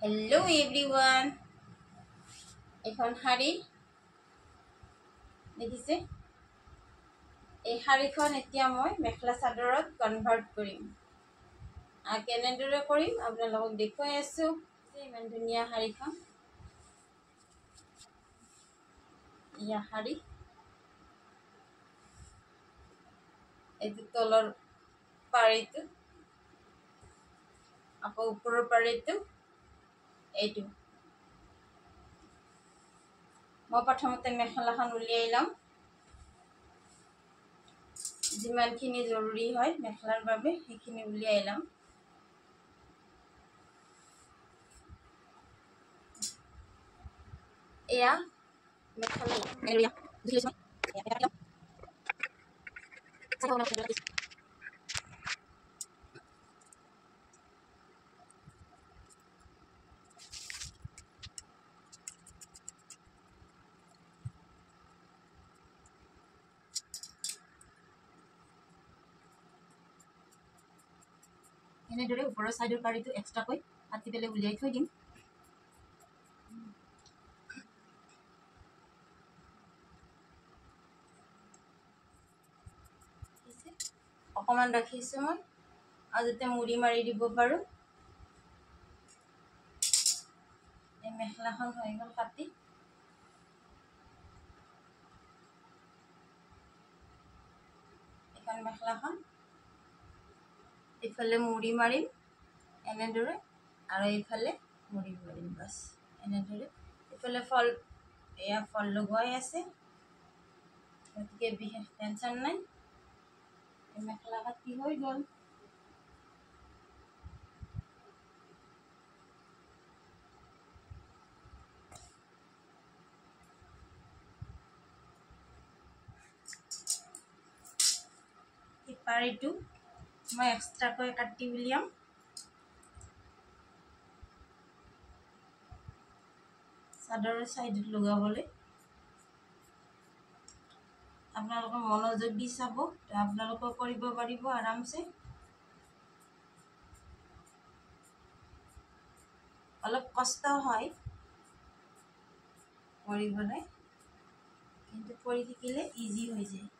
Hello everyone. এখন শাড়ী দেখিছে এই শাড়ীখন এতিয়া মই মেখেলা চাদৰত কনভাৰ্ট কৰিম আৰু কেনেদৰে কৰিম আপোনালোকক দেখুৱাই আছো ইমান ধুনীয়া শাড়ীখন ইয়া শাড়ী এইটো তলৰ পাৰিটো আকৌ ওপৰৰ পাৰিটো এইটো মই প্ৰথমতে মেখেলাখন উলিয়াই লম যিমানখিনি জৰুৰী হয় মেখেলাৰ বাবে সেইখিনি উলিয়াই লম এয়া মেখেলা এৰিয়া বুজিছো এয়া এনেদৰে ওপৰৰ সাইডৰ পাৰিটো এক্সট্ৰাকৈ কাটি পেলাই উলিয়াই থৈ দিম অকমান ৰাখিছো মই আৰু যাতে মুড়ি মাৰি দিব পাৰো এই মেখেলাখন হৈ গ'ল কাটি এখন মেখেলাখন ইফালে মুড়ি মাৰিম এনেদৰে আৰু ইফালে মুড়ি মাৰিম বাস এনেদৰে ইফালে ফল এয়া ফল লগোৱাই আছে গতিকে বিশেষ টেনচন নাই এই মেখেলা কাটি হৈ গ'ল এই পাৰিটো মই এক্সট্ৰাকৈ কাটি উলিয়াম চাদৰৰ সাইডত লগাবলৈ আপোনালোকৰ মনোযোগ দি চাব আপোনালোকে কৰিব পাৰিব আৰামছে অলপ কষ্ট হয় কৰিবলৈ কিন্তু কৰি থাকিলে ইজি হৈ যায়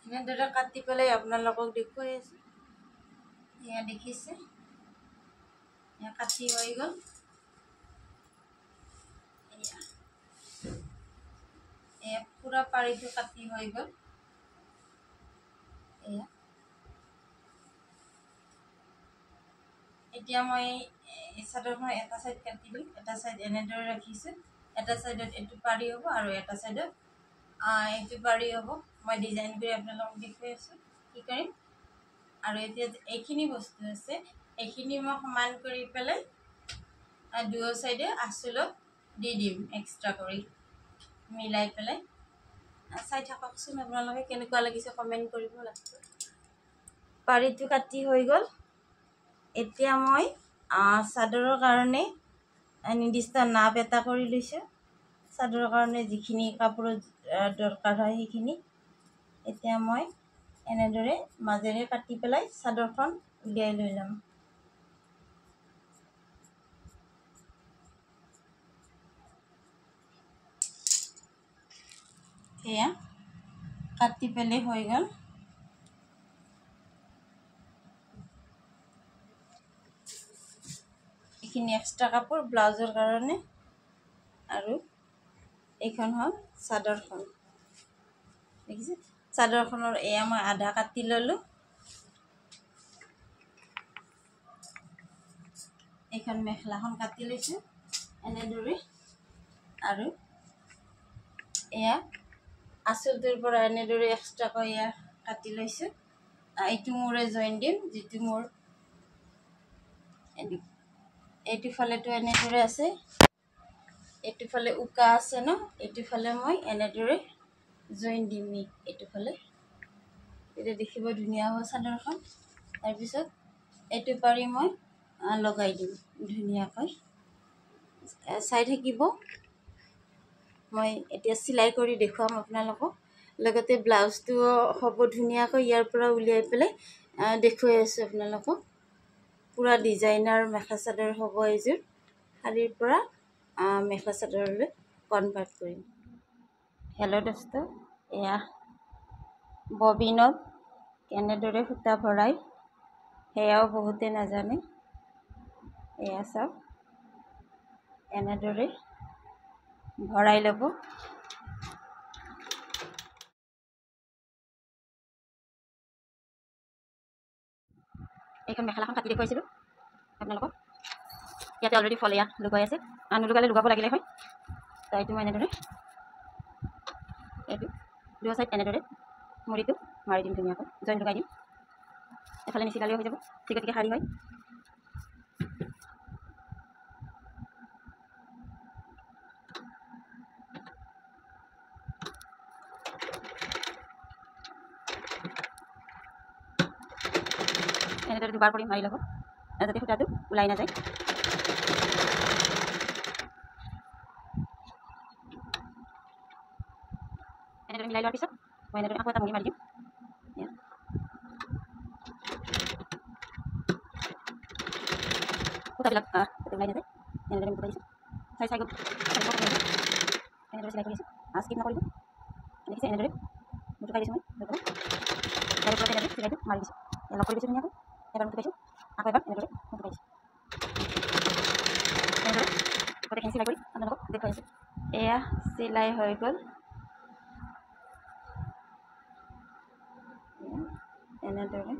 এনেদৰে কাটি পেলাই আপোনালোকক দেখুৱাই আছো এয়া দেখিছে এয়া কাটি হৈ গ'ল এয়া পুৰা পাৰিটো কাটি হৈ গ'ল এয়া এতিয়া মই এই চাদৰখন এটা সাইড কাটিলো এটা সাইড এনেদৰে ৰাখিছো এটা সাইডত এটো পাৰি হ'ব আৰু এটা সাইডত এইটো পাৰি হ'ব মই ডিজাইন কৰি আপোনালোকক দেখুৱাই আছো কি কৰিম আৰু এতিয়া এইখিনি বস্তু আছে এইখিনি মই সমান কৰি পেলাই দুয়ো সাইডে আঁচলত দি দিম এক্সট্ৰা কৰি মিলাই পেলাই চাই থাককচোন আপোনালোকে কেনেকুৱা লাগিছে কমেন্ট কৰিব লাগিব পাৰিটো কাটি হৈ গ'ল এতিয়া মই চাদৰৰ কাৰণে নিৰ্দিষ্ট নাপ এটা কৰি লৈছো চাদৰৰ কাৰণে যিখিনি কাপোৰৰ দৰকাৰ হয় সেইখিনি এতিয়া মই এনেদৰে মাজেৰে কাটি পেলাই চাদৰখন উলিয়াই লৈ যাম এয়া কাটি পেলে হৈ গ'ল এইখিনি এক্সট্ৰা কাপোৰ ব্লাউজৰ কাৰণে আৰু এইখন হ'ল চাদৰখন দেখিছে চাদৰখনৰ এয়া মই আধা কাটি ললো এইখন মেখেলাখন কাটি লৈছো এনেদৰে আৰু এয়া আঁচলটোৰ পৰা এনেদৰে এক্সট্ৰাকৈ এয়া কাটি লৈছো এইটো মোৰে জইন দিম যিটো মোৰ এইটো ফালেটো এনেদৰে আছে এইটো ফালে উকা আছে ন এইটো ফালে মই এনেদৰে জইন দিম এইটো ফালে তেতিয়া দেখিব ধুনীয়া হ'ব চাদৰখন। তাৰপিছত এইটো পাৰি মই লগাই দিম ধুনীয়াকৈ। চাই থাকিব, মই এতিয়া চিলাই কৰি দেখুৱাম আপোনালোকক। লগতে ব্লাউজটো হ'ব ধুনীয়াকৈ ইয়াৰ পৰা উলিয়াই পেলাই দেখুৱাই আছোঁ আপোনালোকক। পূৰা ডিজাইনাৰ মেখেলা চাদৰ হ'ব এইযোৰ। শাড়ীৰ পৰা মেখেলা চাদৰলৈ কনভাৰ্ট কৰিম। হেল্ল' দোস্ত, এয়া ববিনত কেনেদৰে সূতা ভৰাই সেয়াও বহুতে নাজানে। এয়া চাওক, এনেদৰে ভৰাই ল'ব। এইখন মেখেলাখন কাটি দেখুৱাইছিলোঁ আপোনালোকক। ইয়াতে অলৰেডি ফল এয়া লগাই আছে, নলগালে লগাব লাগিলে হয়। তো এইটো মই এনেদৰে এইটো দুটা চাইড এনেদৰে মুড়িটো মাৰি দিম, ধুনীয়াকৈ জইন লগাই দিম। এফালে নিচিলালেও হৈ যাব, টিকটিকে শাড়ী হয়। এনেদৰে দুবাৰ কৰি মাৰি ল'ব যাতে সূতাটো ওলাই নাযায়। এনেদৰে মিলাই লোৱাৰ পিছত মই এনেদৰে আকৌ এটা মুড়ি মাৰি দিম। সূতাবিলাক ওলাই নাযায়, এনেদৰে মুঠি দিছোঁ। চাই চাই এনেদৰে চিলাই কৰি আছোঁ, স্কিপ নকৰিব। দেখিছে এনেদৰে মুঠি খাই দিছোঁ মই। ইয়াৰ ওপৰতে এনেদৰে চিলাইটো মাৰি দিছোঁ, লগ কৰি দিছোঁ ধুনীয়াকৈ। এবাৰ মুঠি পাইছোঁ, আকৌ এবাৰ এনেদৰে মুঠি পাইছোঁ। এনেদৰে গোটেইখিনি চিলাই কৰি আপোনালোকক দেখুৱাই আছোঁ। এয়া চিলাই হৈ গ'ল। এনেদৰে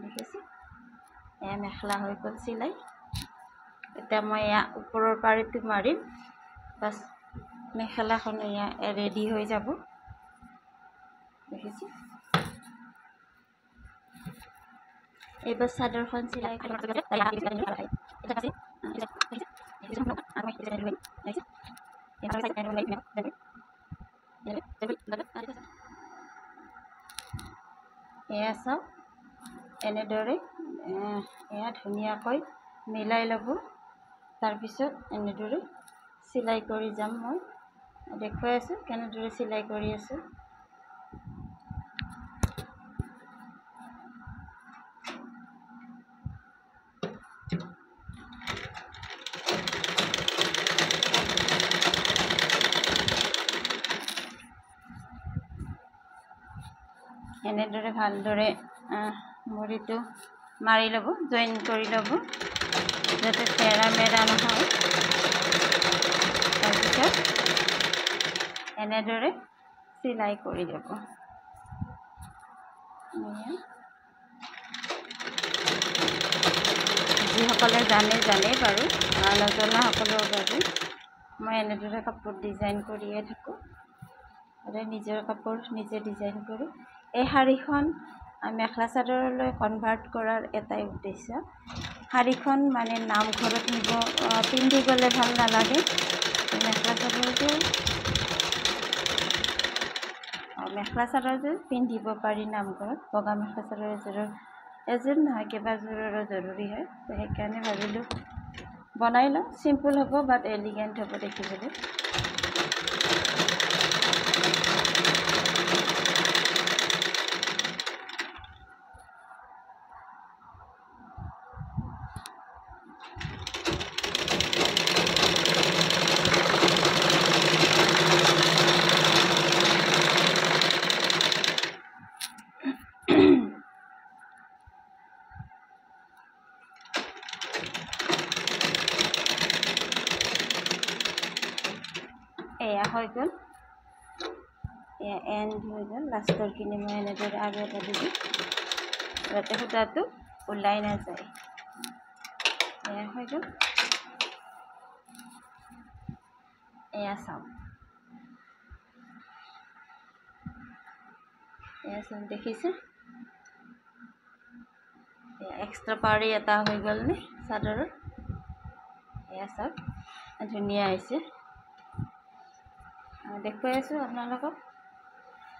দেখিছে, এয়া মেখেলা হৈ গ'ল চিলাই। এতিয়া মই এয়া ওপৰৰ পাৰিটো মাৰিম, বাছ মেখেলাখন এয়া ৰেডি হৈ যাব। দেখিছে, এইবাৰ চাদৰখন চিলাই কৰি এয়া চাওক, এনেদৰে এয়া ধুনীয়াকৈ মিলাই ল'ব। তাৰপিছত এনেদৰে চিলাই কৰি যাম। মই দেখুৱাই আছোঁ কেনেদৰে চিলাই কৰি আছোঁ। এনেদৰে ভালদৰে মুড়িটো মাৰি ল'ব, জইন কৰি ল'ব যাতে তেৰা মেৰা নহয়। তাৰপিছত এনেদৰে চিলাই কৰি যাব। যিসকলে জানে বাৰু, নজনাসকলৰ বাবে মই এনেদৰে কাপোৰ ডিজাইন কৰিয়ে থাকোঁ। সদায় নিজৰ কাপোৰ নিজে ডিজাইন কৰোঁ। এই শাড়ীখন মেখেলা চাদৰলৈ কনভাৰ্ট কৰাৰ এটাই উদ্দেশ্য, শাড়ীখন মানে নামঘৰত নিব, পিন্ধি গ'লে ভাল নালাগে। মেখেলা চাদৰযোৰ পিন্ধিব পাৰি নামঘৰত। বগা মেখেলা চাদৰ এযোৰ নহয় কেইবাযোৰৰো জৰুৰী হয়। তো সেইকাৰণে ভাবিলোঁ বনাই লওঁ, চিম্পুল হ'ব বাট এলিগেণ্ট হ'ব দেখিবলৈ। এয়া হৈ গ'ল, এয়া এণ্ড হৈ গ'ল। লাষ্টৰখিনি মই এনেদৰে আৰু এটা দি দিম যাতে সূতাটো ওলাই নাযায়। এয়া হৈ গ'ল। এয়া চাওক, এয়া চাওক দেখিছে, এক্সট্ৰা পাৰি এটা হৈ গ'ল নে চাদৰৰ এয়া চাওক ধুনীয়া হৈছে দেখুৱাই আছোঁ আপোনালোকক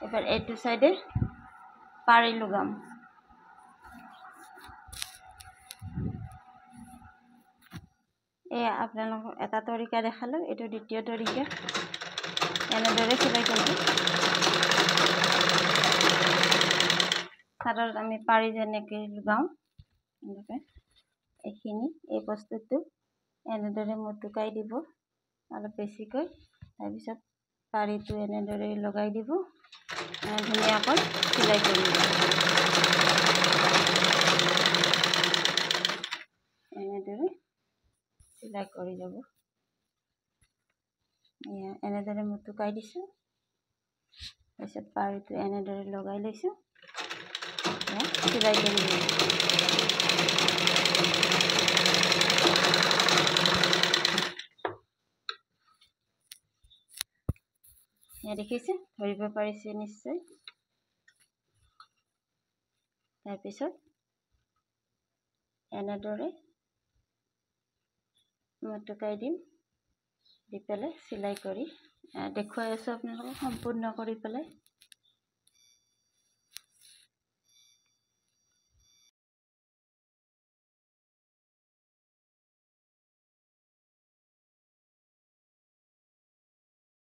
এবাৰ এইটো চাইডে পাৰি লগাম এয়া আপোনালোকক এটা তৰিকা দেখালোঁ এইটো দ্বিতীয় তৰিকা এনেদৰে চিলাই কৰিব চাদৰত আমি পাৰি যেনেকৈ লগাওঁ এনেকৈ এইখিনি এই বস্তুটো এনেদৰে মুটুকাই দিব অলপ বেছিকৈ তাৰপিছত পাৰিটো এনেদৰে লগাই দিব ধুনীয়াকৈ চিলাই কৰিব এনেদৰে চিলাই কৰি যাব এনেদৰে মুটুকাই দিছোঁ তাৰপিছত পাৰিটো এনেদৰে লগাই লৈছোঁ চিলাই কৰি দিব দেখিছে ধৰিব পাৰিছে নিশ্চয় তাৰপিছত এনেদৰে মুটুকাই দিম দি পেলাই চিলাই কৰি দেখুৱাই আছোঁ আপোনালোকক সম্পূৰ্ণ কৰি পেলাই